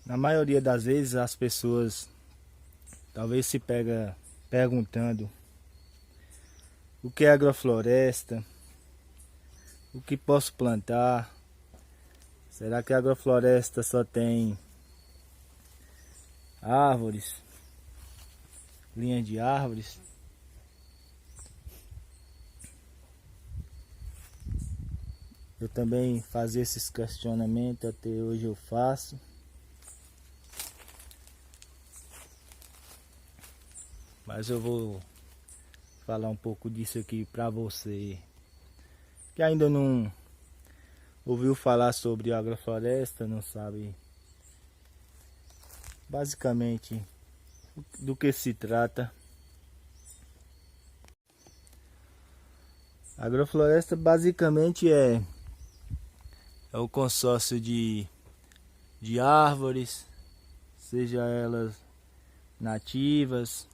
Na maioria das vezes as pessoas talvez se pega perguntando o que é agrofloresta, o que posso plantar, será que a agrofloresta só tem árvores, linhas de árvores? Eu também fazia esses questionamentos, até hoje eu faço. Mas eu vou falar um pouco disso aqui para você que ainda não ouviu falar sobre agrofloresta, não sabe basicamente do que se trata. Agrofloresta basicamente é o consórcio de árvores, seja elas nativas,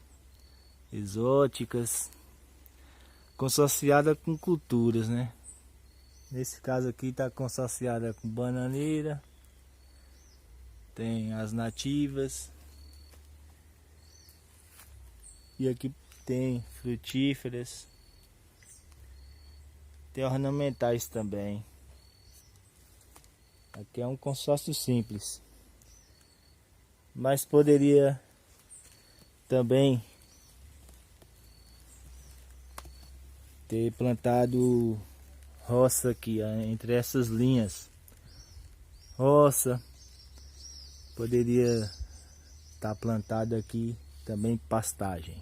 exóticas, consorciada com culturas, né? Nesse caso aqui está consorciada com bananeira, tem as nativas e aqui tem frutíferas, tem ornamentais também. Aqui é um consórcio simples, mas poderia também ter plantado roça aqui entre essas linhas. Roça poderia estar plantado aqui também pastagem.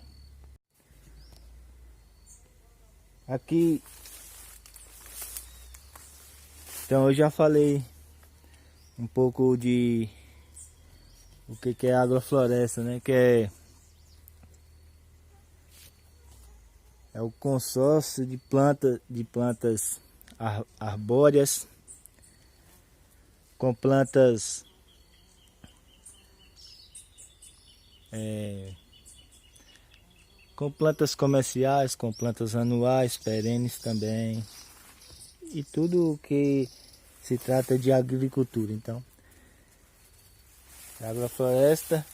Aqui então eu já falei um pouco de o que é agrofloresta, né? Que é o consórcio de plantas arbóreas com plantas comerciais, com plantas anuais, perenes também, e tudo que se trata de agricultura. Então, a agrofloresta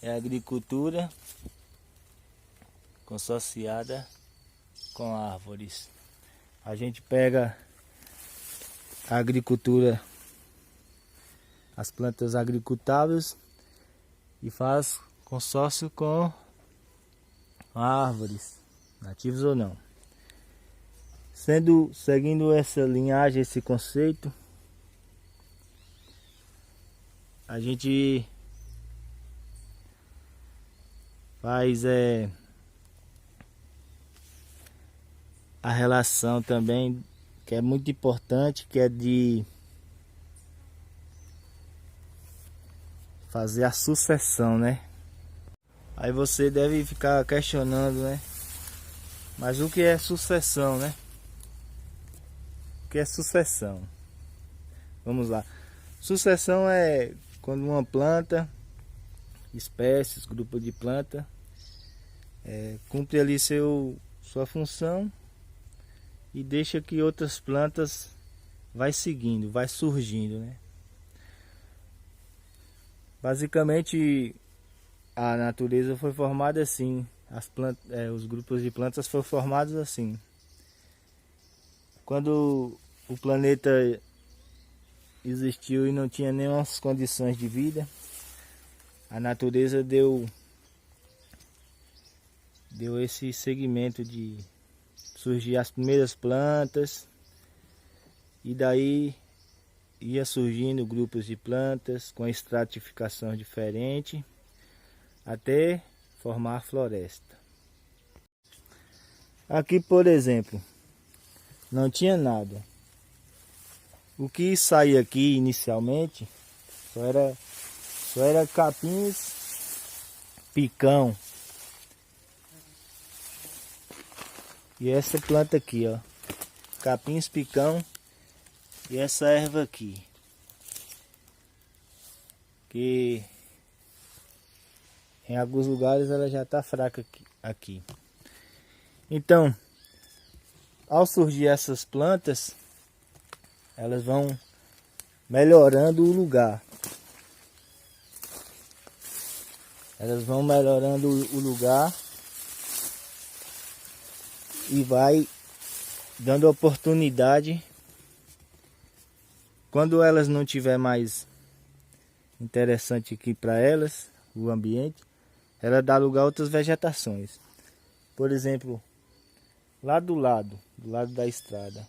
é a agricultura consorciada com árvores. A gente pega a agricultura, as plantas agricultáveis, e faz consórcio com árvores, nativas ou não. Seguindo essa linhagem, esse conceito, a gente faz a relação também, que é muito importante, que é de fazer a sucessão, né? Aí você deve ficar questionando, né? Mas o que é sucessão, né? O que é sucessão? Vamos lá. Sucessão é quando uma planta, espécies, grupo de planta, cumpre ali sua função e deixa que outras plantas vai seguindo, vai surgindo, né? Basicamente a natureza foi formada assim, os grupos de plantas foram formados assim. Quando o planeta existiu e não tinha nenhuma condições de vida, a natureza deu esse segmento de surgir as primeiras plantas, e daí ia surgindo grupos de plantas com estratificação diferente até formar a floresta. Aqui, por exemplo, não tinha nada. O que saía aqui inicialmente só era capins, picão. E essa planta aqui, ó, capins, picão, e essa erva aqui, que em alguns lugares ela já está fraca aqui. Então, ao surgir essas plantas, elas vão melhorando o lugar. Elas vão melhorando o lugar e vai dando oportunidade. Quando elas não tiver mais interessante aqui para elas, o ambiente, ela dá lugar a outras vegetações. Por exemplo, lá do lado da estrada,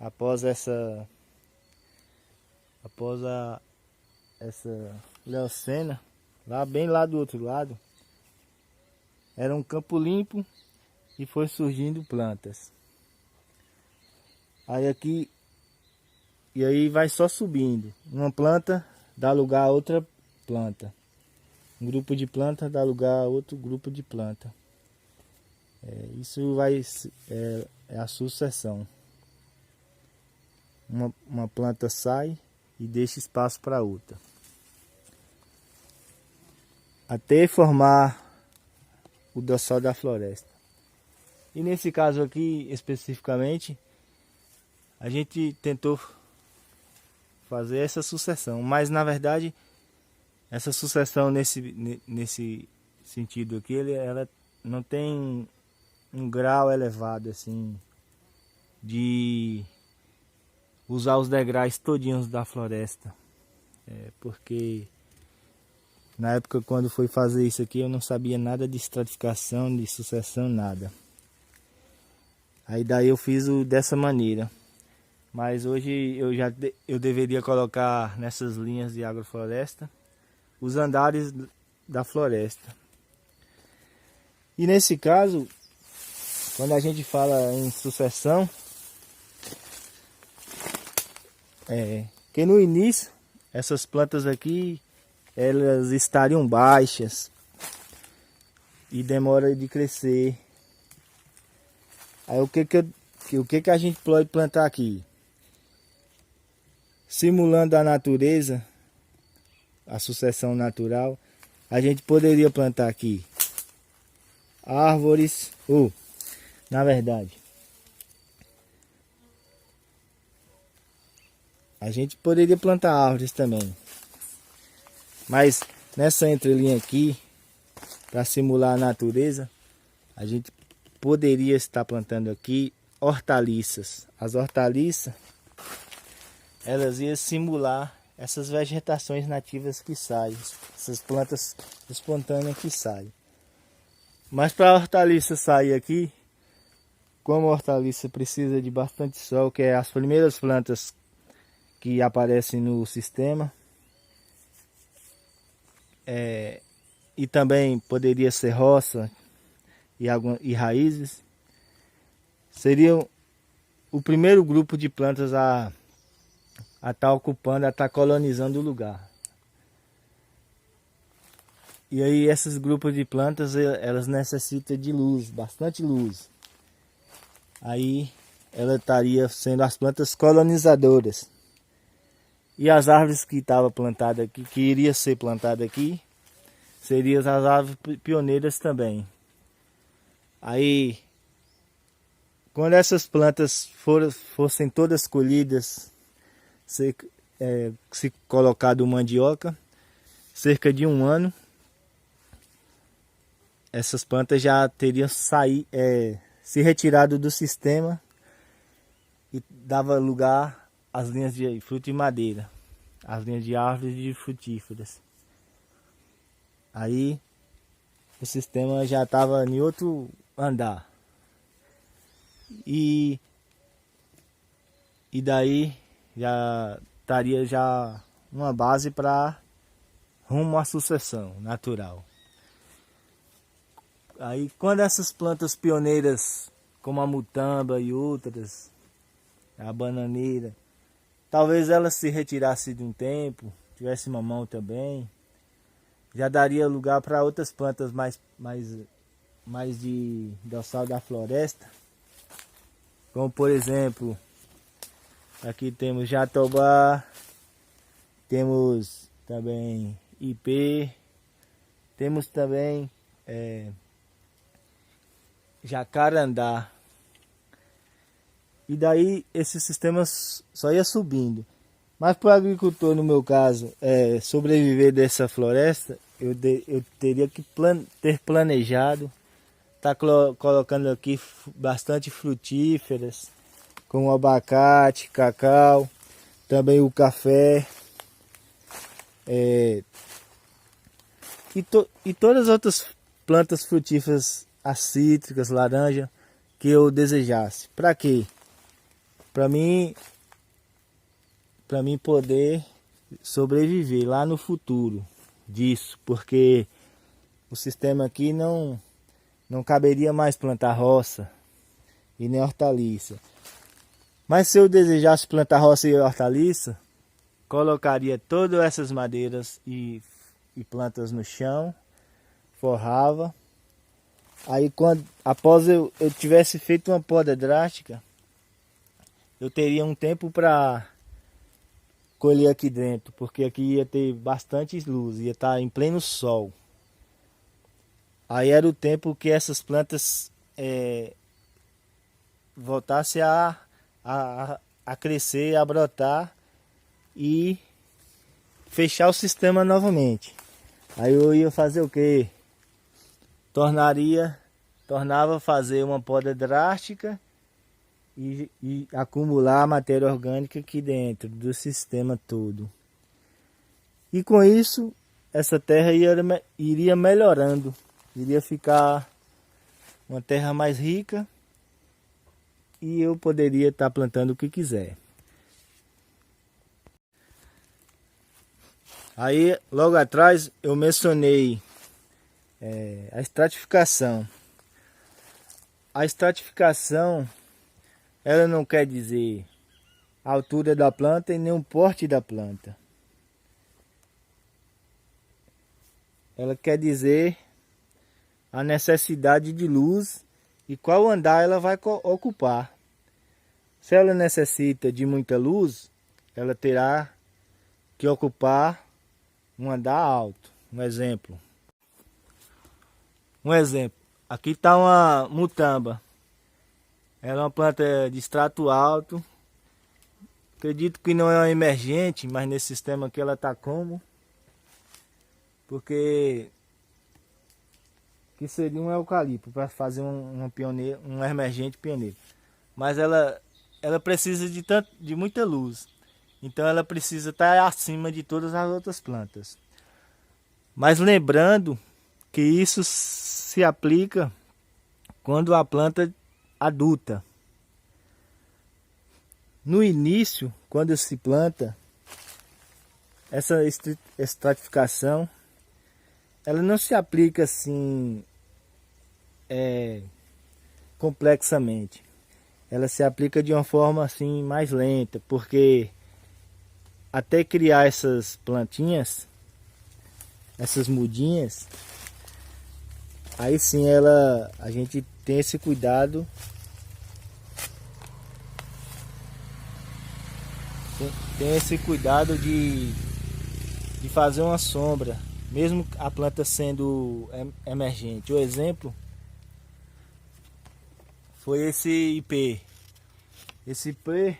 após essa leucena, bem lá do outro lado, era um campo limpo e foi surgindo plantas. Aí aqui, e aí vai só subindo. Uma planta dá lugar a outra planta. Um grupo de planta dá lugar a outro grupo de planta. Isso é a sucessão. Uma planta sai e deixa espaço para outra, até formar o dossal da floresta. E nesse caso aqui especificamente, a gente tentou fazer essa sucessão, mas na verdade essa sucessão nesse sentido aqui, ela não tem um grau elevado assim de usar os degraus todinhos da floresta, porque na época quando foi fazer isso aqui eu não sabia nada de estratificação, de sucessão, nada. Aí daí eu fiz dessa maneira. Mas hoje eu deveria colocar nessas linhas de agrofloresta os andares da floresta. E nesse caso, quando a gente fala em sucessão, que no início essas plantas aqui elas estariam baixas e demora de crescer. Aí o que a gente pode plantar aqui? Simulando a natureza, a sucessão natural, a gente poderia plantar aqui árvores, na verdade, a gente poderia plantar árvores também, mas nessa entrelinha aqui, para simular a natureza, a gente poderia estar plantando aqui hortaliças. As hortaliças, elas iam simular essas vegetações nativas que saem, essas plantas espontâneas que saem. Mas para a hortaliça sair aqui, como a hortaliça precisa de bastante sol, que é as primeiras plantas que aparecem no sistema, e também poderia ser roça e raízes, seriam o primeiro grupo de plantas a estar ocupando, a estar colonizando o lugar. E aí esses grupos de plantas, elas necessitam de luz, bastante luz. Aí ela estaria sendo as plantas colonizadoras. E as árvores que estavam plantadas aqui, que iria ser plantada aqui, seriam as árvores pioneiras também. Aí, quando essas plantas fossem todas colhidas, se colocado mandioca, cerca de 1 ano, essas plantas já teriam se retirado do sistema e dava lugar às linhas de fruta e madeira, as linhas de árvores de frutíferas. Aí o sistema já estava em outro andar. E daí já estaria já uma base para rumo à sucessão natural. Aí quando essas plantas pioneiras, como a mutamba e outras, a bananeira, talvez elas se retirassem de um tempo, tivesse mamão também, já daria lugar para outras plantas mais de dossal da floresta, como por exemplo, aqui temos jatobá, temos também ipê, temos também jacarandá. E daí esses sistemas só ia subindo. Mas para o agricultor, no meu caso, sobreviver dessa floresta, eu teria que ter planejado. Tá colocando aqui bastante frutíferas, como abacate, cacau, também o café. E todas as outras plantas frutíferas, as cítricas, laranja, que eu desejasse. Para quê? Para mim poder sobreviver lá no futuro disso, porque o sistema aqui não caberia mais plantar roça e nem hortaliça. Mas se eu desejasse plantar roça e hortaliça, colocaria todas essas madeiras e plantas no chão, forrava. Aí após eu tivesse feito uma poda drástica, eu teria um tempo para colher aqui dentro, porque aqui ia ter bastante luz, ia estar em pleno sol. Aí era o tempo que essas plantas voltassem a crescer, a brotar e fechar o sistema novamente. Aí eu ia fazer o quê? Tornava fazer uma poda drástica e acumular a matéria orgânica aqui dentro do sistema todo. E com isso, essa terra iria melhorando, iria ficar uma terra mais rica e eu poderia estar plantando o que quiser. Aí, logo atrás, eu mencionei a estratificação. A estratificação, ela não quer dizer a altura da planta e nem o porte da planta. Ela quer dizer a necessidade de luz e qual andar ela vai ocupar. Se ela necessita de muita luz, ela terá que ocupar um andar alto. Um exemplo. Aqui está uma mutamba. Ela é uma planta de extrato alto. Acredito que não é uma emergente, mas nesse sistema aqui ela está como? Porque que seria um eucalipto para fazer um emergente pioneiro. Mas ela precisa de muita luz. Então ela precisa estar acima de todas as outras plantas. Mas lembrando que isso se aplica quando a planta adulta. No início, quando se planta, essa estratificação, ela não se aplica assim complexamente. Ela se aplica de uma forma assim mais lenta, porque até criar essas plantinhas, essas mudinhas, aí sim a gente tem esse cuidado, de fazer uma sombra, mesmo a planta sendo emergente. O exemplo foi esse ipê. Esse ipê,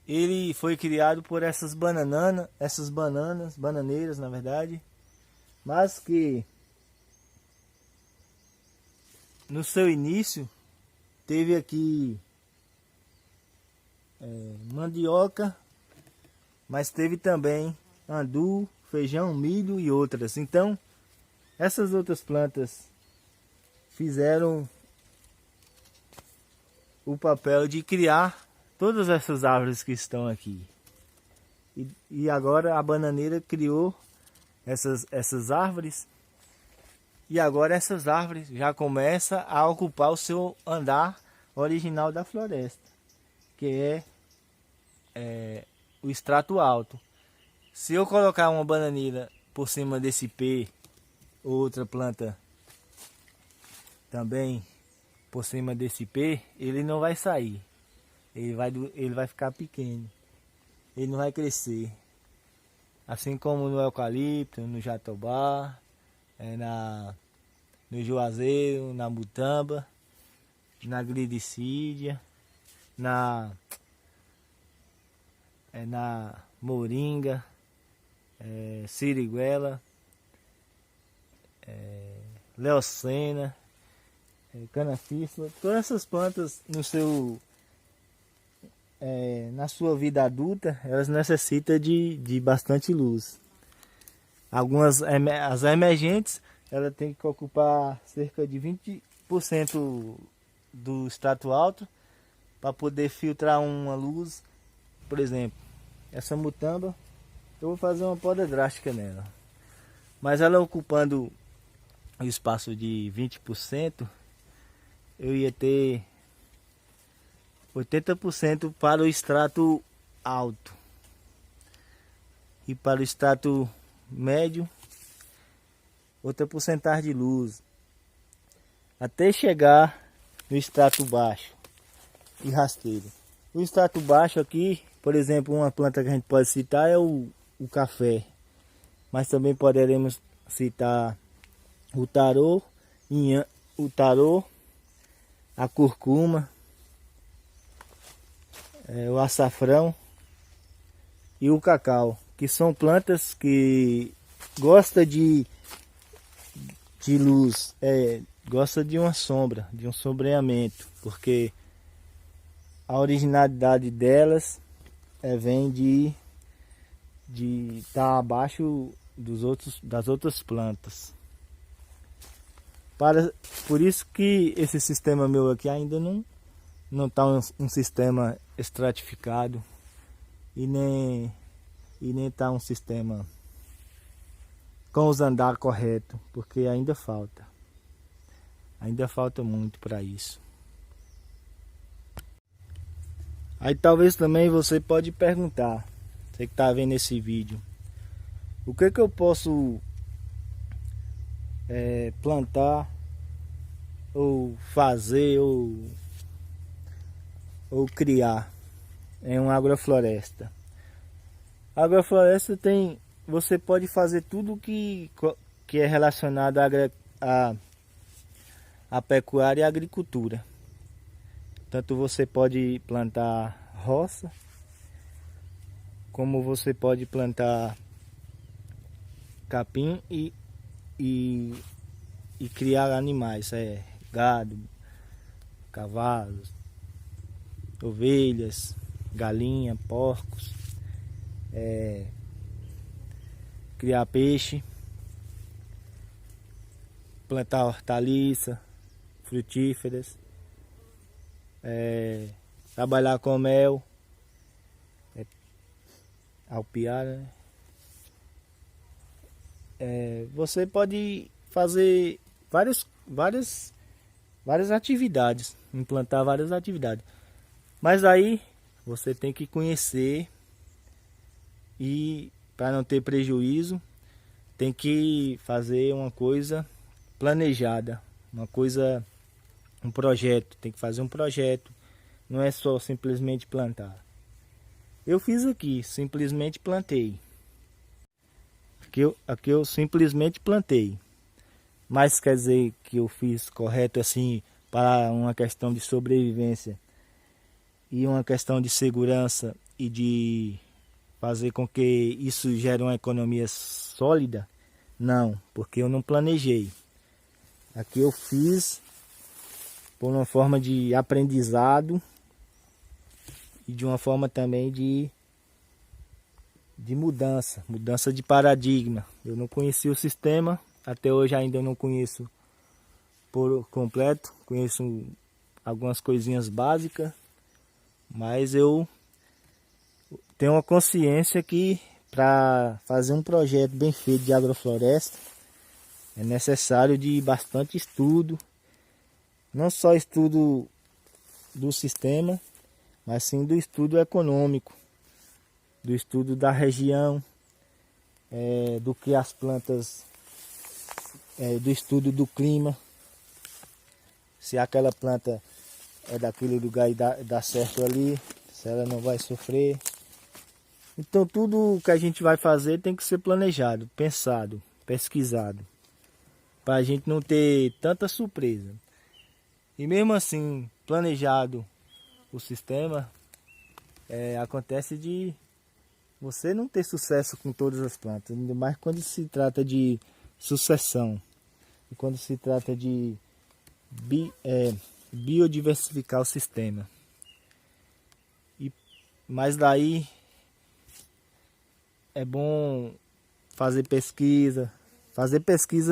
ele foi criado por essas bananeiras, na verdade, mas que no seu início teve aqui mandioca, mas teve também andu, feijão, milho e outras. Então, essas outras plantas fizeram o papel de criar todas essas árvores que estão aqui. E agora a bananeira criou essas árvores. E agora essas árvores já começam a ocupar o seu andar original da floresta, que é o extrato alto. Se eu colocar uma bananeira por cima desse ipê, ou outra planta também por cima desse ipê, ele não vai sair. Ele vai ficar pequeno. Ele não vai crescer. Assim como no eucalipto, no jatobá, no juazeiro, na mutamba, na gridicídia, na moringa, siriguela. Leocena, Canafístula, todas essas plantas na sua vida adulta, elas necessitam de bastante luz. As emergentes, ela tem que ocupar cerca de 20% do extrato alto para poder filtrar uma luz. Por exemplo, essa mutamba, eu vou fazer uma poda drástica nela, mas ela ocupando o espaço de 20%, eu ia ter 80% para o extrato alto e para o extrato médio outra porcentagem de luz, até chegar no extrato baixo e rasteiro. O extrato baixo aqui, por exemplo, uma planta que a gente pode citar é o café, mas também poderemos citar o tarô, a curcuma, o açafrão e o cacau, que são plantas que gostam de luz, gosta de uma sombra, de um sombreamento, porque a originalidade delas vem de estar abaixo das outras plantas. Por isso que esse sistema meu aqui ainda não está um sistema estratificado e nem está um sistema com os andares corretos, porque ainda falta muito para isso. Aí talvez também você pode perguntar, você que está vendo esse vídeo, o que eu posso plantar ou fazer ou criar em uma agrofloresta. A agrofloresta você pode fazer tudo que é relacionado à pecuária e à agricultura. Tanto você pode plantar roça, como você pode plantar capim e criar animais, gado, cavalos, ovelhas, galinha, porcos, criar peixe, plantar hortaliça, frutíferas, trabalhar com mel, alpiar, né? Você pode fazer várias atividades, implantar várias atividades, mas aí você tem que conhecer e, para não ter prejuízo, tem que fazer uma coisa planejada, um projeto, tem que fazer um projeto, não é só simplesmente plantar. Eu fiz aqui, simplesmente plantei. Aqui eu simplesmente plantei, mas quer dizer que eu fiz correto assim para uma questão de sobrevivência e uma questão de segurança e de fazer com que isso gere uma economia sólida? Não, porque eu não planejei. Aqui eu fiz por uma forma de aprendizado e de uma forma também de mudança de paradigma. Eu não conhecia o sistema, até hoje ainda não conheço por completo, conheço algumas coisinhas básicas, mas eu tenho uma consciência que para fazer um projeto bem feito de agrofloresta é necessário de bastante estudo, não só estudo do sistema, mas sim do estudo econômico, do estudo da região, do que as plantas, do estudo do clima, se aquela planta é daquele lugar e dá certo ali, se ela não vai sofrer. Então tudo que a gente vai fazer tem que ser planejado, pensado, pesquisado, para a gente não ter tanta surpresa. E mesmo assim, planejado o sistema, acontece de você não ter sucesso com todas as plantas, ainda mais quando se trata de sucessão. e quando se trata de biodiversificar o sistema. Mas daí é bom fazer pesquisa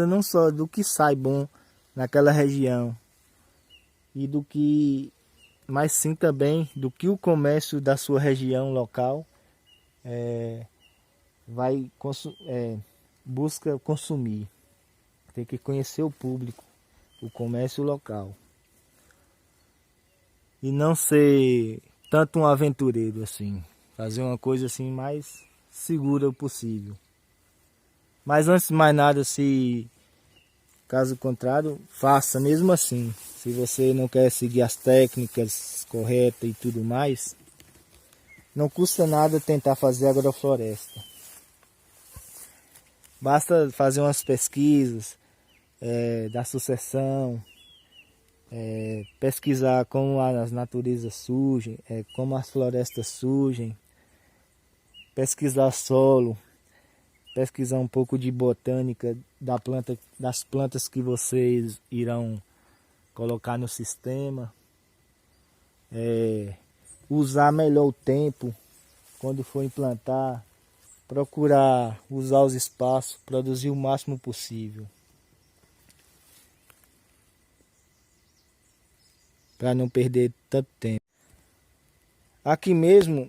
não só do que sai bom naquela região, e do que, mas sim também do que o comércio da sua região local vai busca consumir. Tem que conhecer o público, o comércio local. E não ser tanto um aventureiro assim. Fazer uma coisa assim mais segura possível. Mas antes de mais nada, se caso contrário, faça mesmo assim. Se você não quer seguir as técnicas corretas e tudo mais, não custa nada tentar fazer agrofloresta. Basta fazer umas pesquisas da sucessão, pesquisar como as naturezas surgem, como as florestas surgem, pesquisar solo, pesquisar um pouco de botânica das plantas que vocês irão colocar no sistema, usar melhor o tempo quando for implantar, procurar usar os espaços, produzir o máximo possível, para não perder tanto tempo. Aqui mesmo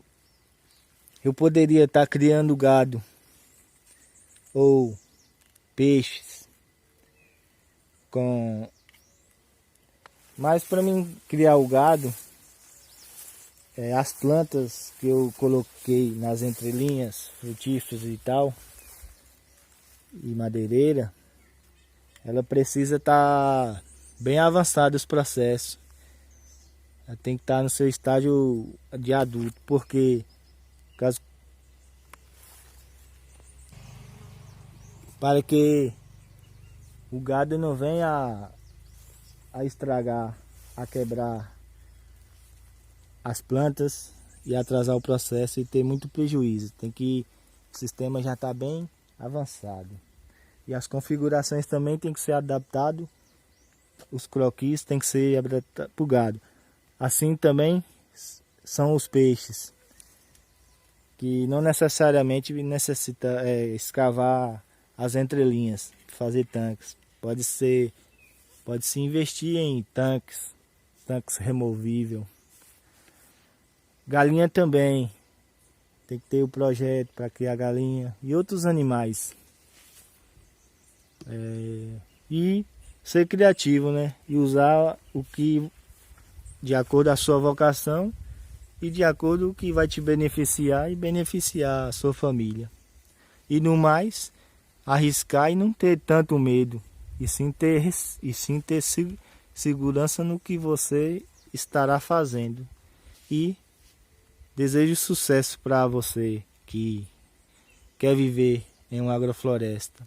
eu poderia estar criando gado ou peixes, mas para mim criar o gado, as plantas que eu coloquei nas entrelinhas, frutíferas e tal, e madeireira, ela precisa estar bem avançado os processos. Ela tem que estar no seu estágio de adulto, porque para que o gado não venha a estragar, a quebrar as plantas e atrasar o processo e ter muito prejuízo. O sistema já está bem avançado. E as configurações também tem que ser adaptado, os croquis tem que ser adaptados para o gado. Assim também são os peixes, que não necessariamente necessita escavar as entrelinhas, fazer tanques. Pode-se investir em tanques removíveis. Galinha também, tem que ter o projeto para criar galinha e outros animais. E ser criativo, né? E usar o que de acordo com a sua vocação e de acordo com o que vai te beneficiar e beneficiar a sua família. E no mais, arriscar e não ter tanto medo, e sim ter segurança no que você estará fazendo. E desejo sucesso para você que quer viver em uma agrofloresta.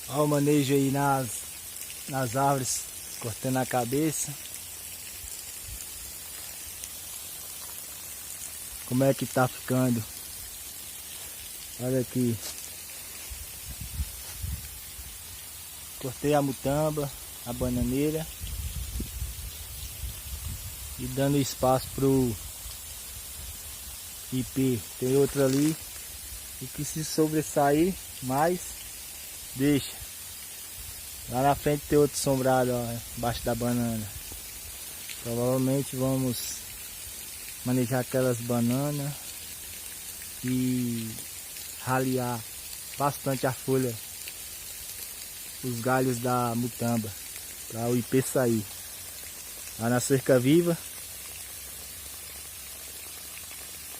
Olha o manejo aí nas árvores, cortando a cabeça. Como é que tá ficando? Olha aqui. Cortei a mutamba, a bananeira. E dando espaço pro IP. Tem outro ali. E que se sobressair mais, deixa. Lá na frente tem outro sombrado, ó, embaixo da banana. Provavelmente vamos manejar aquelas bananas e ralear bastante a folha, os galhos da mutamba, para o IP sair. Lá na cerca viva,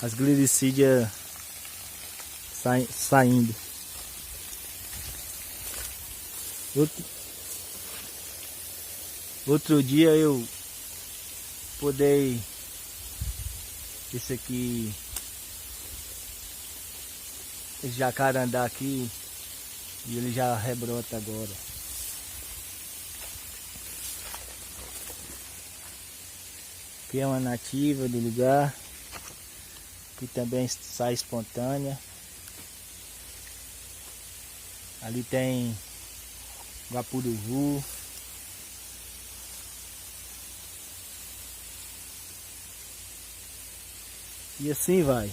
as glicídias saindo. Outro dia eu podei esse aqui, esse jacarandá aqui, e ele já rebrota agora. Aqui é uma nativa do lugar, que também sai espontânea. Ali tem Guapuruvu. E assim vai.